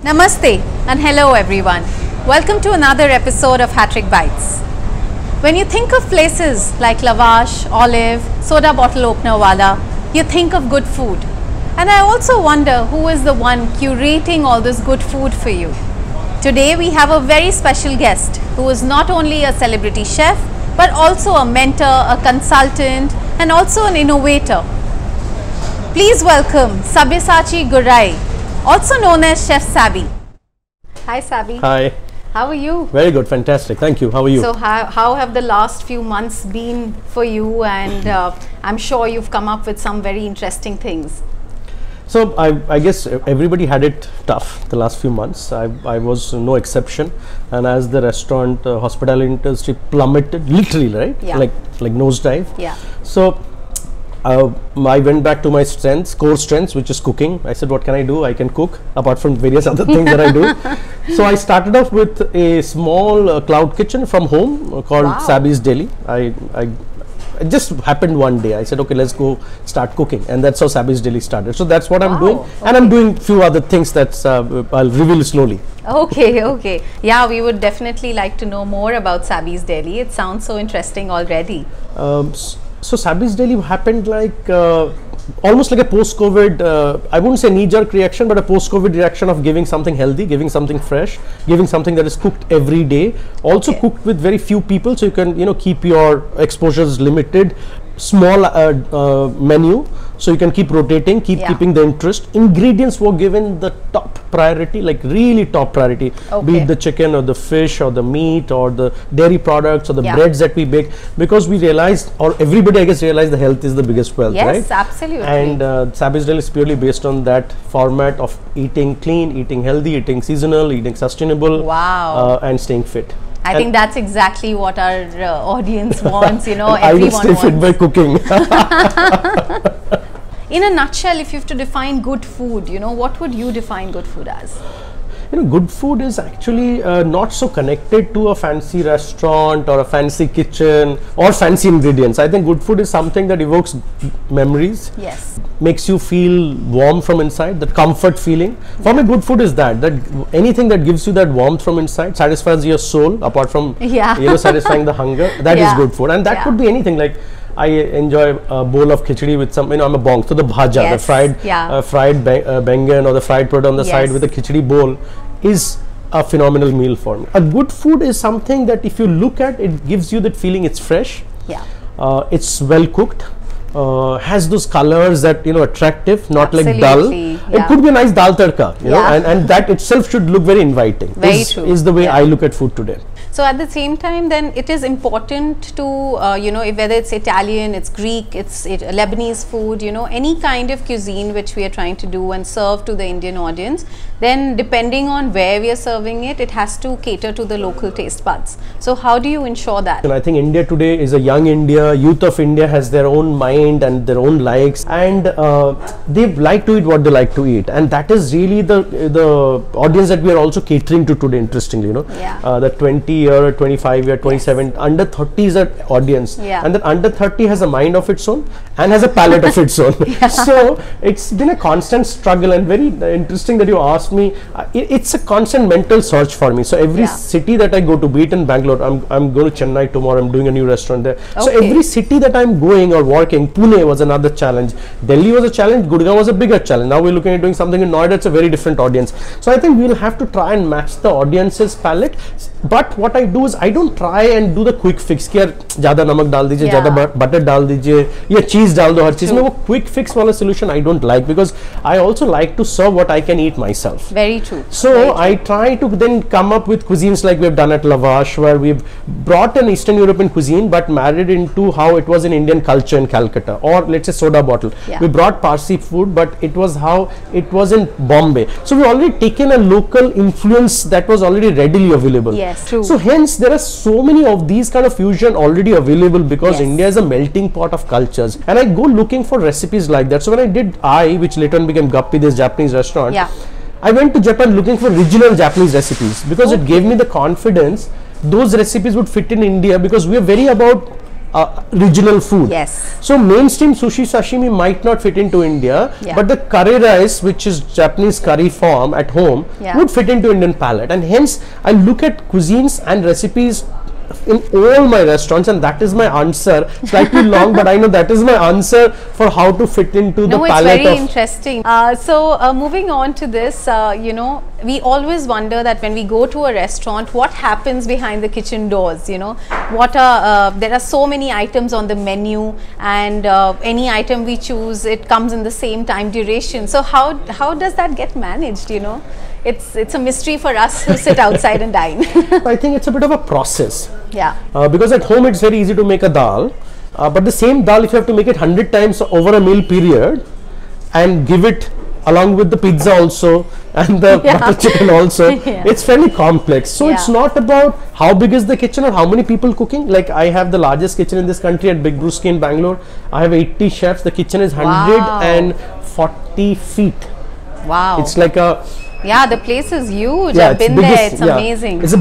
Namaste and hello everyone. Welcome to another episode of Hattrick Bites. When you think of places like Lavash, Olive, Soda Bottle Opener Wala, you think of good food. And I also wonder who is the one curating all this good food for you. Today we have a very special guest who is not only a celebrity chef but also a mentor, a consultant and also an innovator. Please welcome Sabyasachi Gurrai, also known as Chef Sabi. Hi Sabi. Hi. How are you? Very good, fantastic. Thank you. How are you? So how have the last few months been for you? And I'm sure you've come up with some very interesting things. So I guess everybody had it tough the last few months. I was no exception. And as the restaurant hospitality industry plummeted, literally, right? Yeah. Like nosedive. Yeah. So I went back to my core strengths, which is cooking. I said, what can I do? I can cook, apart from various other things that I do. So I started off with a small cloud kitchen from home called Sabi's Deli. It just happened one day. I said, okay, let's go start cooking. And that's how Sabi's Deli started. So that's what I'm doing. Okay. And I'm doing few other things that I'll reveal slowly. Okay. Yeah, we would definitely like to know more about Sabi's Deli. It sounds so interesting already. So Sabi's Deli happened like almost like a post-COVID, I wouldn't say knee-jerk reaction, but a post-COVID reaction of giving something healthy, giving something fresh, giving something that is cooked every day, also cooked with very few people, so you can keep your exposures limited, small menu, so you can keep rotating, keeping the interest. Ingredients were given the top priority, like really top priority, be it the chicken or the fish or the meat or the dairy products or the breads that we bake, because we realized, or everybody I guess realized, the health is the biggest wealth, right? Yes, absolutely. And Sabi's Deli is purely based on that format of eating clean, eating healthy, eating seasonal, eating sustainable, and staying fit. I think that's exactly what our audience wants, everyone I will stay fit by cooking. In a nutshell, if you have to define good food, what would you define good food as? Good food is actually not so connected to a fancy restaurant or a fancy kitchen or fancy ingredients. I think good food is something that evokes memories. Yes. Makes you feel warm from inside, that comfort feeling. For me, good food is that anything that gives you that warmth from inside, satisfies your soul, apart from satisfying the hunger, that is good food. And that could be anything. Like I enjoy a bowl of khichdi with some, I'm a bong, so the bhaja, the fried bengan or the fried product on the side with a khichdi bowl is a phenomenal meal for me. A good food is something that if you look at, it gives you that feeling it's fresh, it's well cooked, has those colors that attractive, not like dull. It could be a nice dal tadka, and that itself should look very inviting. Very true. Is the way I look at food today. So at the same time, then it is important to whether it's Italian, it's Greek, it's Lebanese food, any kind of cuisine which we are trying to do and serve to the Indian audience, then depending on where we are serving it, it has to cater to the local taste buds. So how do you ensure that? And I think India today is a young India. Youth of India has their own mind and their own likes, and they like to eat what they like to eat, and that is really the audience that we are also catering to today. Interestingly, the 20-year, 25-year, 27, under 30 is an audience, and that under 30 has a mind of its own and has a palate of its own. So it's been a constant struggle, and very interesting that you asked me. It's a constant mental search for me. So every city that I go to, be it in Bangalore, I'm going to Chennai tomorrow, I'm doing a new restaurant there. So every city that I'm going or working, Pune was another challenge, Delhi was a challenge, Gurgaon was a bigger challenge. Now we're looking at doing something in Noida. It's a very different audience. So I think we'll have to try and match the audience's palate. But what I do is I don't try and do the quick fix कि यार ज़्यादा नमक डाल दीजिए, ज़्यादा butter डाल दीजिए, या cheese डाल दो हर चीज़ में. वो quick fix वाला solution I don't like, because I also like to serve what I can eat myself. Very true. So I try to then come up with cuisines like we've done at Lavash, where we've brought an Eastern European cuisine but married into how it was in Indian culture in Calcutta, or let's say Soda Bottle. We brought Parsi food, but it was how it was in Bombay. So we already taken a local influence that was already readily available. Yes, true. So hence there are so many of these kind of fusion already available, because India is a melting pot of cultures, and I go looking for recipes like that. So when I did which later on became Gappi, this Japanese restaurant, I went to Japan looking for regional Japanese recipes, because it gave me the confidence those recipes would fit in India, because we are very about regional food. Yes. So mainstream sushi sashimi might not fit into India, but the curry rice, which is Japanese curry form at home, would fit into Indian palate. And hence I look at cuisines and recipes in all my restaurants, and that is my answer. Slightly long, but I know that is my answer for how to fit into the palate. No, it's very interesting. So moving on to this, you know, we always wonder that when we go to a restaurant, what happens behind the kitchen doors, you know, what are, there are so many items on the menu, and any item we choose, it comes in the same time duration. So how does that get managed, you know? It's a mystery for us who sit outside and dine. I think it's a bit of a process. Yeah. Because at home it's very easy to make a dal, but the same dal, if you have to make it 100 times over a meal period and give it along with the pizza also and the butter chicken also, it's fairly complex. So it's not about how big is the kitchen or how many people cooking. Like I have the largest kitchen in this country at Big Brewski in Bangalore. I have 80 chefs. The kitchen is 140 feet. Wow. It's like a... Yeah, the place is huge. I've been there. It's amazing. It's the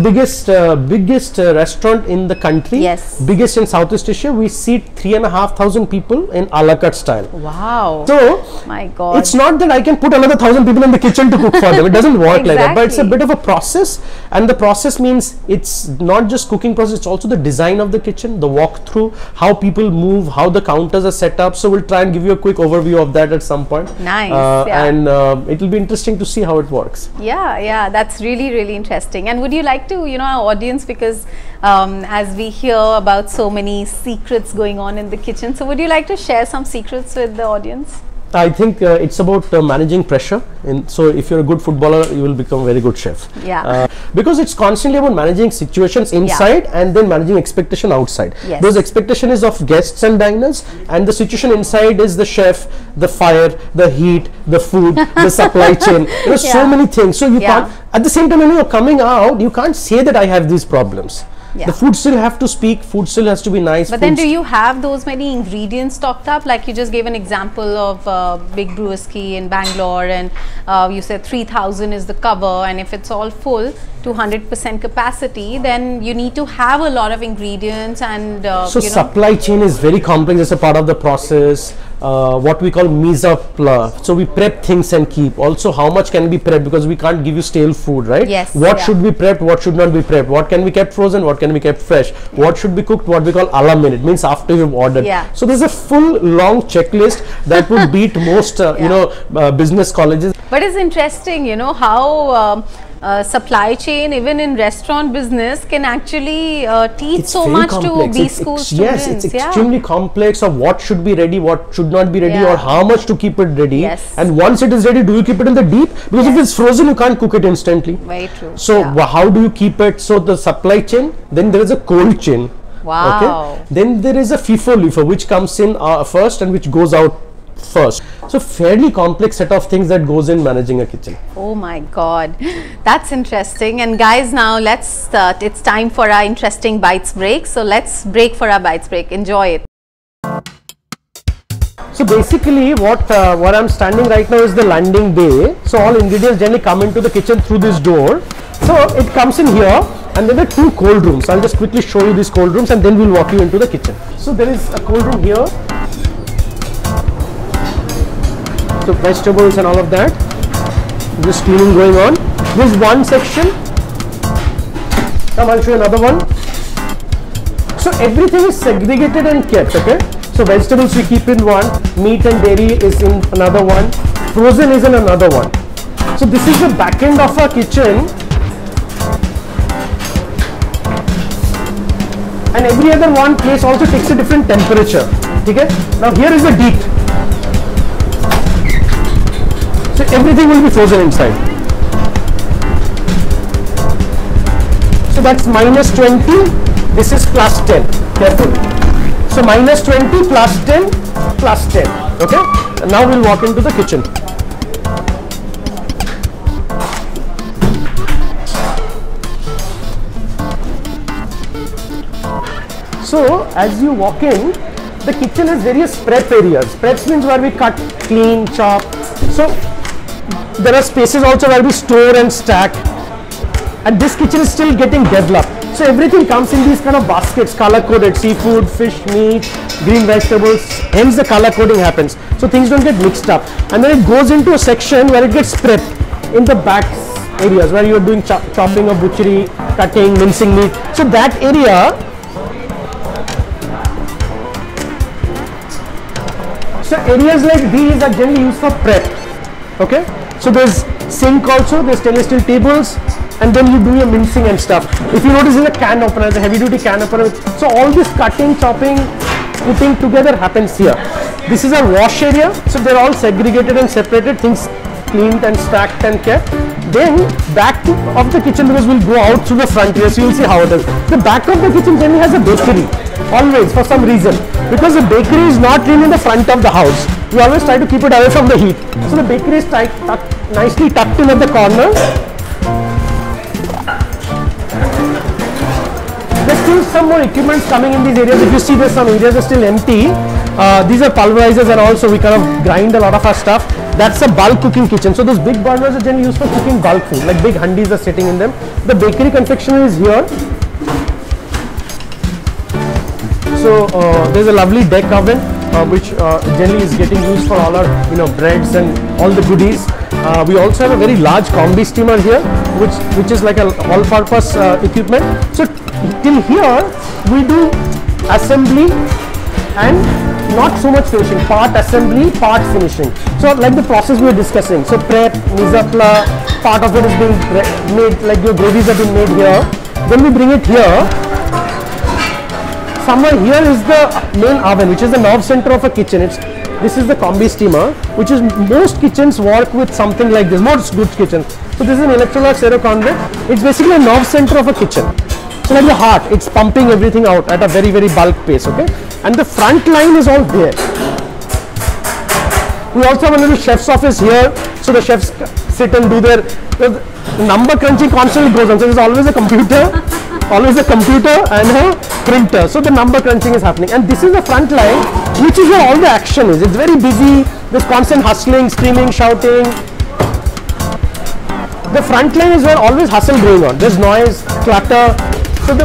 biggest restaurant in the country. Yes. Biggest in Southeast Asia. We seat 3,500 people in a la carte style. Wow. So, my God. It's not that I can put another 1,000 people in the kitchen to cook for them. It doesn't work like that. But it's a bit of a process, and the process means it's not just cooking process. It's also the design of the kitchen, the walkthrough, how people move, how the counters are set up. So we'll try and give you a quick overview of that at some point. Nice. And it will be interesting to see how it works. Yeah, that's really interesting. And would you like to, you know, our audience, because as we hear about so many secrets going on in the kitchen, so would you like to share some secrets with the audience? I think it's about managing pressure. So if you're a good footballer, you will become a very good chef. Yeah. Because it's constantly about managing situations inside and then managing expectation outside. Yes. Those expectation is of guests and diners, and the situation inside is the chef, the fire, the heat, the food, the supply chain. You know, so many things. So you can't, at the same time when you're coming out, you can't say that I have these problems. The food still have to speak, food still has to be nice. But then do you have those many ingredients stocked up? Like you just gave an example of Big Brewski in Bangalore, and you said 3,000 is the cover, and if it's all full to 100% capacity, then you need to have a lot of ingredients, and so supply chain is very complex. It's a part of the process. What we call mise en place. So we prep things and keep. Also, how much can be prepped, because we can't give you stale food, right? Yes. What should be prepped, what should not be prepped, what can be kept frozen, what can be kept fresh, what should be cooked, what we call a la minute, means after you've ordered. So there's a full long checklist that would beat most you know, business colleges. But it's interesting, you know, how supply chain even in restaurant business can actually teach so much to B-school students. Yes, it's extremely complex of what should be ready, what should not be ready, or how much to keep it ready. And once it is ready, do you keep it in the deep? Because if it's frozen, you can't cook it instantly. Very true. So how do you keep it? So the supply chain, then there is a cold chain. Wow. Okay. Then there is a FIFO LIFO, which comes in first and which goes out first. So fairly complex set of things that goes in managing a kitchen. Oh my God, that's interesting. And guys, now let's it's time for our interesting bites break. So let's break for our bites break. Enjoy it. So basically what I'm standing right now is the landing bay. So all ingredients generally come into the kitchen through this door. So it comes in here, and then there are two cold rooms. I'll just quickly show you these cold rooms, and then we'll walk you into the kitchen. So there is a cold room here. So vegetables and all of that, just cleaning going on. This is one section. Come, I'll show you another one. So everything is segregated and kept. Okay, so vegetables we keep in one, meat and dairy is in another one, frozen is in another one. So this is the back end of our kitchen, and every other one place also takes a different temperature. Okay, now here is the deep. So everything will be frozen inside. So that's minus 20, this is plus 10, careful. So minus 20 plus 10 plus 10, okay? And now we'll walk into the kitchen. So as you walk in, the kitchen has various prep areas. Preps means where we cut, clean, chop. So there are spaces also where we store and stack. and this kitchen is still getting developed. So everything comes in these kind of baskets, color coded, seafood, fish, meat, green vegetables, hence the color coding happens. So things don't get mixed up. And then it goes into a section where it gets prepped in the back areas where you're doing chopping of butchery, cutting, mincing meat. So that area, so areas like these are generally used for prep. Okay, so there's sink also, there's stainless steel tables, and then you do your mincing and stuff. If you notice, there's a can opener, it's a heavy duty can opener. So all this cutting, chopping, putting together happens here. This is a wash area, so they're all segregated and separated, things cleaned and stacked and kept. Then back of the kitchen, because we'll go out through the front here, so you'll see how it is. The back of the kitchen generally has a bakery, always, for some reason. Because the bakery is not really in the front of the house. We always try to keep it away from the heat. So the bakery is nicely tucked in at the corner. There's still some more equipment coming in these areas. If you see, there's some areas are still empty. These are pulverizers, and also we kind of grind a lot of our stuff. That's a bulk cooking kitchen. So those big burners are generally used for cooking bulk food, like big handis are sitting in them. The bakery confectionery is here. So there's a lovely deck oven which generally is getting used for all our breads and all the goodies. We also have a very large combi steamer here, which is like a all-purpose equipment. So till here we do assembly and not so much finishing, part assembly, part finishing. So like the process we were discussing, so prep, mise en place, part of it is being made, like your gravies have been made here. Then we bring it here. Somewhere here is the main oven, which is the nerve center of a kitchen. This is the combi steamer, which is most kitchens work with something like this, most good kitchens. So this is an Electrolux Aero Conveyor. It's basically a nerve center of a kitchen. So like the heart, it's pumping everything out at a very, very bulk pace, okay? And the front line is all there. We also have a little chef's office here, so the chefs sit and do their number crunching constantly goes on. So there's always a computer, and a printer. So the number crunching is happening, and this is the front line, which is where all the action is. It's very busy. There's constant hustling, screaming, shouting. The front line is where always hustle going on. There's noise, clutter. So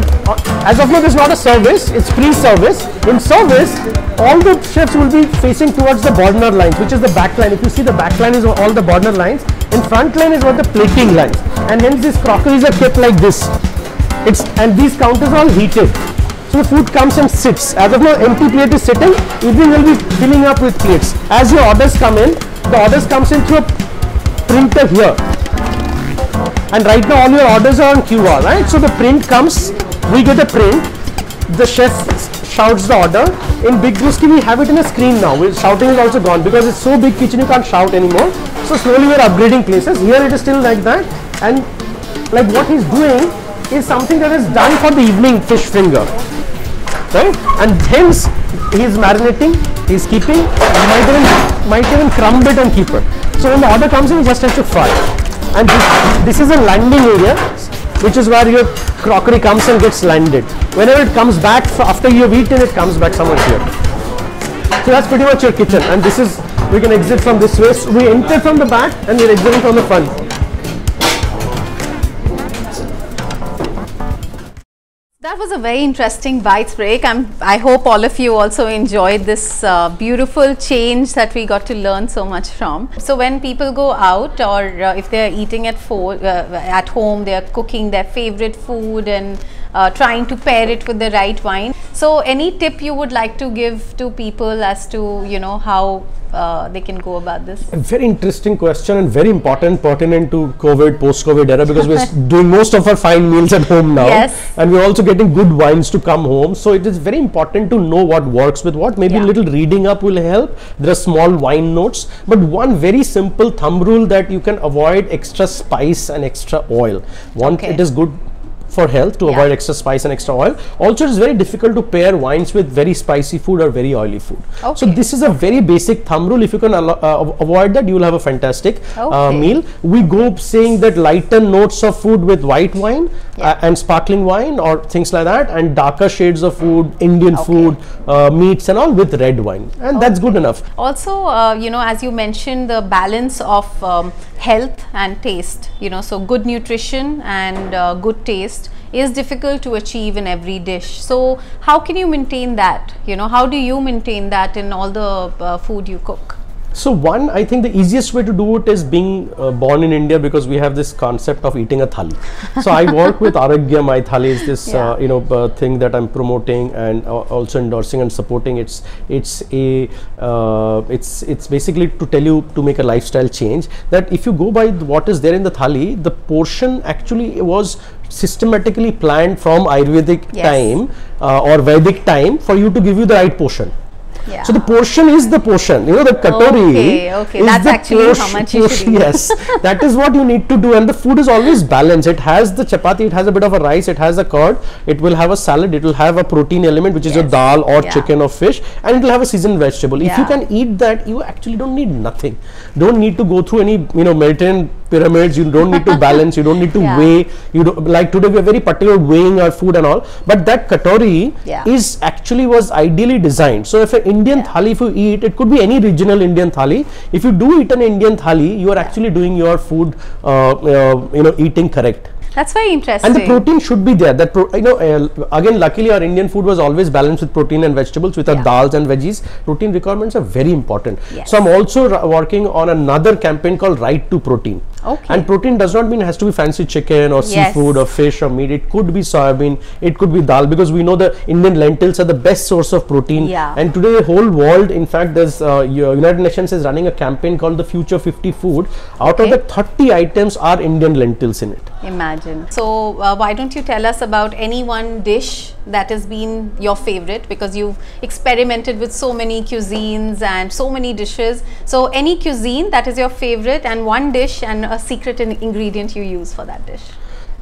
as of now, there's not a service, it's pre-service. In service, all the chefs will be facing towards the burner lines, which is the back line. If you see, the back line is all the burner lines, and front line is what the plating lines. And hence these crockeries are kept like this. And these counters are all heated. So the food comes and sits. As of now, empty plate is sitting, evening will be filling up with plates. As your orders come in, the orders comes in through a printer here. And right now all your orders are on QR, right? So the print comes, we get a print, the chef shouts the order. In Big Brewski we have it in a screen now. Shouting is also gone because it's so big kitchen you can't shout anymore. So slowly we're upgrading places. Here it is still like that, and like what he's doing is something that is done for the evening fish finger, right? And hence he's marinating, he's keeping, might even crumb it and keep it. So when the order comes in, he just has to fry. And this is a landing area, which is where your crockery comes and gets landed. Whenever it comes back, after you've eaten, it comes back somewhere here. So that's pretty much your kitchen. And this is, we can exit from this way. So we enter from the back and we're exiting from the front. That was a very interesting bites break. I hope all of you also enjoyed this beautiful change that we got to learn so much from. So when people go out, or if they are eating at home, they are cooking their favorite food and trying to pair it with the right wine. So any tip you would like to give to people as to how they can go about this? A very interesting question and very important, pertinent to COVID, post-COVID era, because we're doing most of our fine meals at home now. Yes. And we're also getting good wines to come home. So it is very important to know what works with what. Maybe a little reading up will help. There are small wine notes. But one very simple thumb rule that you can avoid extra spice and extra oil. It is good for health to avoid extra spice and extra oil. Also, it is very difficult to pair wines with very spicy food or very oily food. Okay. So this is a very basic thumb rule. If you can avoid that, you will have a fantastic meal. We go saying that lighter notes of food with white wine and sparkling wine or things like that, and darker shades of food, Indian food, meats and all with red wine, and that's good enough. Also, you know, as you mentioned, the balance of health and taste, you know, so good nutrition and good taste is difficult to achieve in every dish. So how can you maintain that? You know, how do you maintain that in all the food you cook? So one, I think the easiest way to do it is being born in India, because we have this concept of eating a thali. So I work with Arogya My Thali is this you know, thing that I'm promoting and also endorsing and supporting. It's basically to tell you to make a lifestyle change, that if you go by what is there in the thali, the portion actually was systematically planned from Ayurvedic time or Vedic time for you to give you the right portion. So the portion is the portion, you know, the katori is that's the actually how much you should eat. Yes, that is what you need to do, and the food is always balanced. It has the chapati, it has a bit of a rice, it has a curd, it will have a salad, it will have a protein element, which is your dal or chicken or fish, and it will have a seasoned vegetable. If you can eat that, you actually don't need nothing. Don't need to go through any, you know, Mediterranean pyramids. You don't need to balance, you don't need to weigh. You don't, like today we are very particular weighing our food and all, but that katori is actually was ideally designed. So if an Indian thali, if you eat, it could be any regional Indian thali. If you do eat an Indian thali, you are actually doing your food, you know, eating correct. That's very interesting. And the protein should be there. That you know, again, luckily our Indian food was always balanced with protein and vegetables, with our dals and veggies. Protein requirements are very important. So I'm also working on another campaign called Right to Protein. And protein does not mean it has to be fancy chicken or seafood or fish or meat. It could be soybean, it could be dal, because we know the Indian lentils are the best source of protein. And today the whole world, in fact, there's United Nations is running a campaign called the Future 50 Food. Out of the 30 items are Indian lentils in it. Imagine. So why don't you tell us about any one dish that has been your favorite, because you've experimented with so many cuisines and so many dishes. So any cuisine that is your favorite, and one dish and a secret ingredient you use for that dish.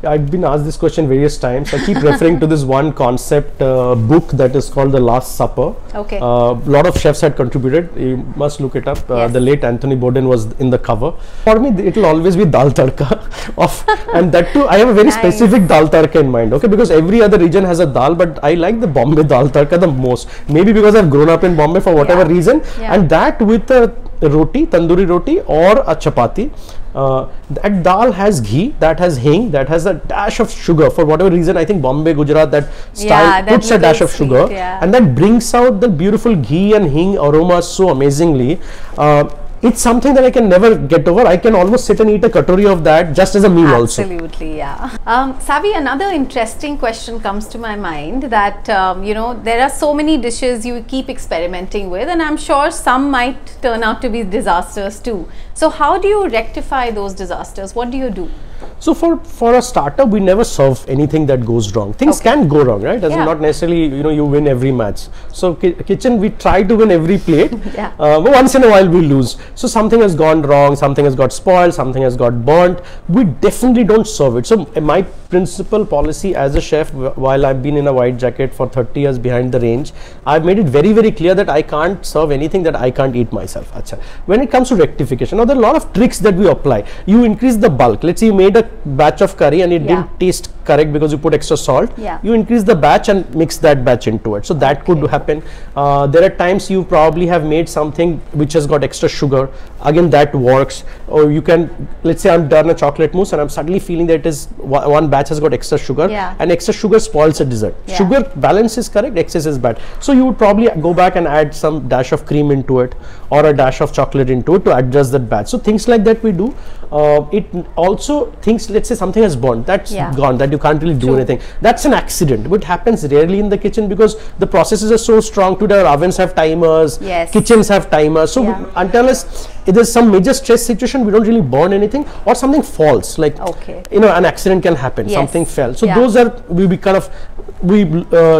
I've been asked this question various times. I keep referring to this one concept book that is called The Last Supper. A lot of chefs had contributed. You must look it up. The late Anthony Bourdain was in the cover. For me, it will always be dal tadka. And that too, I have a very specific dal tadka in mind. Okay, because every other region has a dal, but I like the Bombay dal tadka the most. Maybe because I've grown up in Bombay for whatever reason. And that with a roti, tandoori roti or a chapati. That dal has ghee, that has hing, that has a dash of sugar. For whatever reason, I think Bombay, Gujarat, that style puts a dash of sugar, and that brings out the beautiful ghee and hing aroma so amazingly. It's something that I can never get over. I can almost sit and eat a katori of that just as a meal also. Absolutely, Savi, another interesting question comes to my mind, that you know, there are so many dishes you keep experimenting with, and I'm sure some might turn out to be disasters too. So how do you rectify those disasters? What do you do? So for a starter, we never serve anything that goes wrong. Things can go wrong, right? Doesn't not necessarily, you know, you win every match. So kitchen, we try to win every plate, but once in a while we lose. So something has gone wrong, something has got spoiled, something has got burnt. We definitely don't serve it. So my principal policy as a chef, while I've been in a white jacket for 30 years behind the range, I've made it very, very clear that I can't serve anything that I can't eat myself. Achha. When it comes to rectification, now there are a lot of tricks that we apply. You increase the bulk. Let's say you made a batch of curry and it didn't taste correct because you put extra salt. You increase the batch and mix that batch into it. So that could happen. There are times you probably have made something which has got extra sugar. Again, that works. Or you can, let's say I'm done a chocolate mousse and I'm suddenly feeling that it is one batch has got extra sugar, and extra sugar spoils a dessert. Sugar balance is correct, excess is bad. So you would probably go back and add some dash of cream into it or a dash of chocolate into it to adjust that batch. So things like that we do. It also things, let's say something has burned, that's gone, that you can't really do anything. That's an accident, but happens rarely in the kitchen because the processes are so strong. Today our ovens have timers, kitchens have timers. So until if there's some major stress situation, we don't really burn anything, or something falls, like you know, an accident can happen, something fell. So those are, we kind of we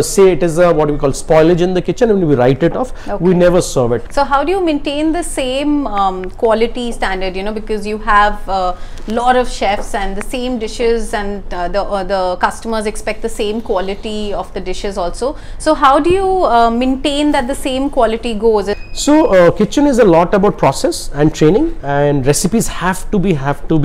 say it is a what we call spoilage in the kitchen, and we write it off. Okay. We never serve it. So how do you maintain the same quality standard, you know, because you have a lot of chefs and the same dishes, and the customers expect the same quality of the dishes also. So how do you maintain that the same quality goes? So kitchen is a lot about process and training, and recipes have to be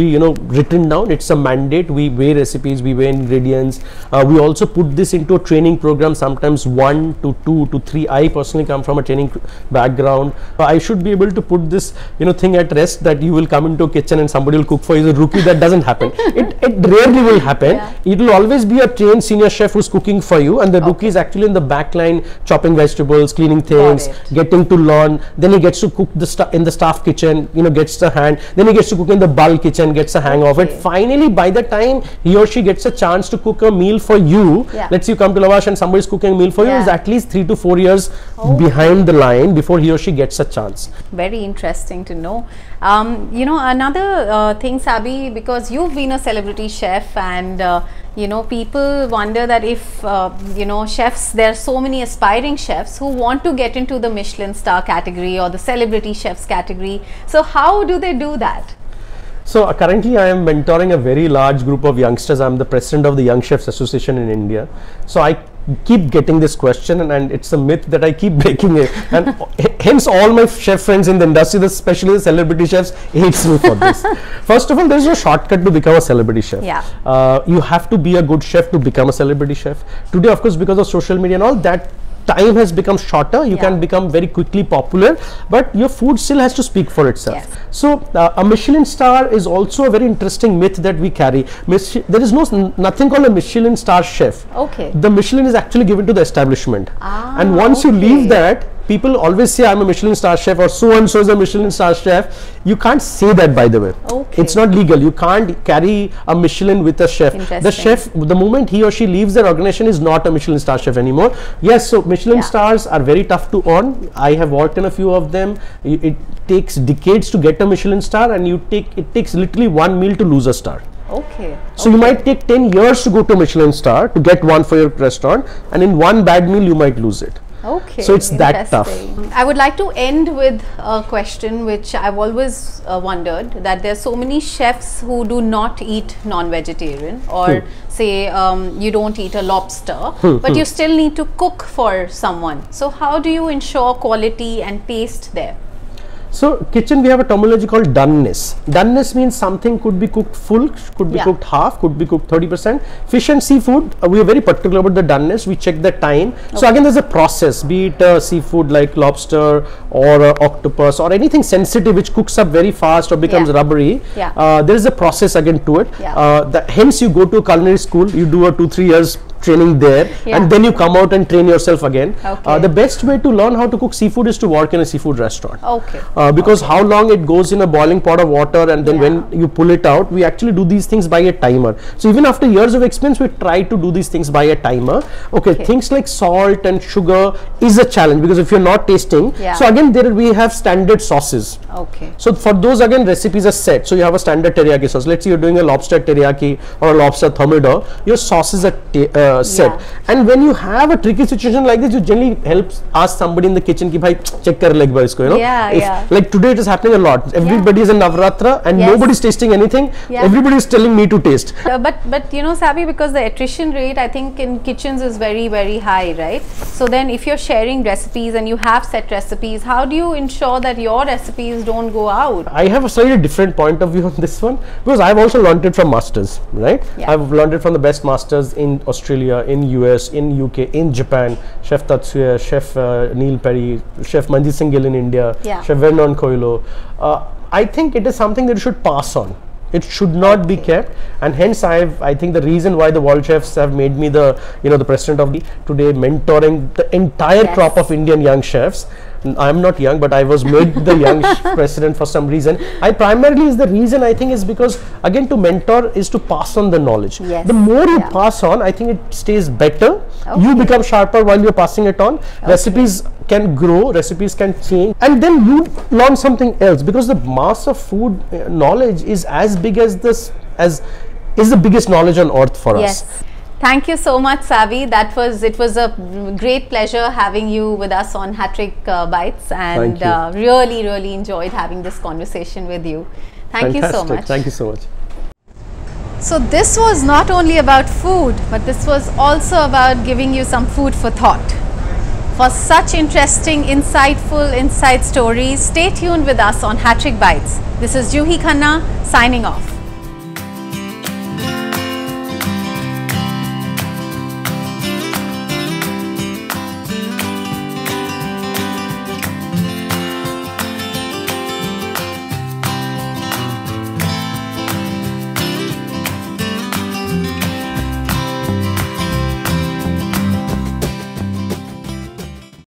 you know, written down. It's a mandate. We weigh recipes, we weigh ingredients. We also put this into a training program, sometimes 1 to 2 to 3. I personally come from a training background. I should be able to put this, you know, thing at rest, that you will come into a kitchen and somebody will cook for you. The rookie, that doesn't happen. It rarely will happen. Yeah. It will always be a trained senior chef who's cooking for you, and the rookie is actually in the back line, chopping vegetables, cleaning things, getting to learn. Then he gets to cook in the staff kitchen, you know, gets the hand. Then he gets to cook in the bulk kitchen, gets a hang of it. Finally, by the time he or she gets a chance to cook a meal for you, let's say you come to Lavash and somebody is cooking a meal for you, is at least 3 to 4 years behind the line before he or she gets a chance. Very interesting to know. You know, another thing, Sabi, because you've been a celebrity chef, and you know, people wonder that if you know, chefs, there are so many aspiring chefs who want to get into the Michelin star category or the celebrity chefs category. So how do they do that? So currently I am mentoring a very large group of youngsters. I'm the president of the Young Chefs Association in India. So I keep getting this question, and it's a myth that I keep breaking it, and hence all my chef friends in the industry, especially the celebrity chefs, hates me for this. First of all, there is no shortcut to become a celebrity chef. You have to be a good chef to become a celebrity chef. Today, of course, because of social media and all that, time has become shorter. You can become very quickly popular, but your food still has to speak for itself. So a Michelin star is also a very interesting myth that we carry. There is nothing called a Michelin star chef. The Michelin is actually given to the establishment, and once you leave that, people always say I'm a Michelin star chef, or so and so is a Michelin star chef. You can't say that, by the way. It's not legal. You can't carry a Michelin with a chef. The chef, the moment he or she leaves their organization, is not a Michelin star chef anymore. Yes, so Michelin stars are very tough to earn. I have worked in a few of them. It takes decades to get a Michelin star, and it takes literally one meal to lose a star. So you might take 10 years to go to Michelin star to get one for your restaurant, and in one bad meal you might lose it. So it's that tough. I would like to end with a question which I've always wondered, that there are so many chefs who do not eat non-vegetarian, or say you don't eat a lobster, but you still need to cook for someone. So how do you ensure quality and taste there? So kitchen, we have a terminology called doneness. Doneness means something could be cooked full, could be cooked half, could be cooked 30%. Fish and seafood, we are very particular about the doneness. We check the time. So again, there's a process, be it seafood like lobster or octopus or anything sensitive which cooks up very fast or becomes rubbery. There is a process again to it. Hence you go to a culinary school, you do a 2-3 years training there, and then you come out and train yourself again. The best way to learn how to cook seafood is to work in a seafood restaurant. Because how long it goes in a boiling pot of water, and then when you pull it out, we actually do these things by a timer. So even after years of experience, we try to do these things by a timer. Things like salt and sugar is a challenge, because if you're not tasting, so again there we have standard sauces. So for those, again, recipes are set. So you have a standard teriyaki sauce. Let's say you're doing a lobster teriyaki or a lobster thermidor, your sauces are set. And when you have a tricky situation like this, you generally ask somebody in the kitchen ki bhai check kar leg bar isko, you know. Like today it is happening a lot. Everybody is in Navratra and nobody is tasting anything. Everybody is telling me to taste. But you know, Sabi, because the attrition rate, I think, in kitchens is very, very high, right? So then if you're sharing recipes and you have set recipes, how do you ensure that your recipes don't go out? I have a slightly different point of view on this one, because I've also learned it from masters, right? I've learned it from the best masters in Australia, in US, in UK, in Japan. Chef Tatsuya, Chef Neil Perry, Chef Manjeet Singh Gill in India, Chef Vernon Coelho. I think it is something that you should pass on. It should not be kept, and hence I think the reason why the World Chefs have made me the president of the today, mentoring the entire crop of Indian young chefs. I'm not young, but I was made the young president for some reason. I primarily is the reason, I think, is because again, to mentor is to pass on the knowledge. The more you pass on, I think it stays better. You become sharper while you're passing it on. Recipes can grow, recipes can change, and then you learn something else, because the mass of food knowledge is as big as this, is the biggest knowledge on earth for us. Thank you so much, Savi. It was a great pleasure having you with us on Hat-Trick Bites, and really enjoyed having this conversation with you. Thank you so much. Thank you so much. So this was not only about food, but this was also about giving you some food for thought. For such interesting, insightful inside stories, stay tuned with us on Hat-Trick Bites. This is Juhi Khanna signing off.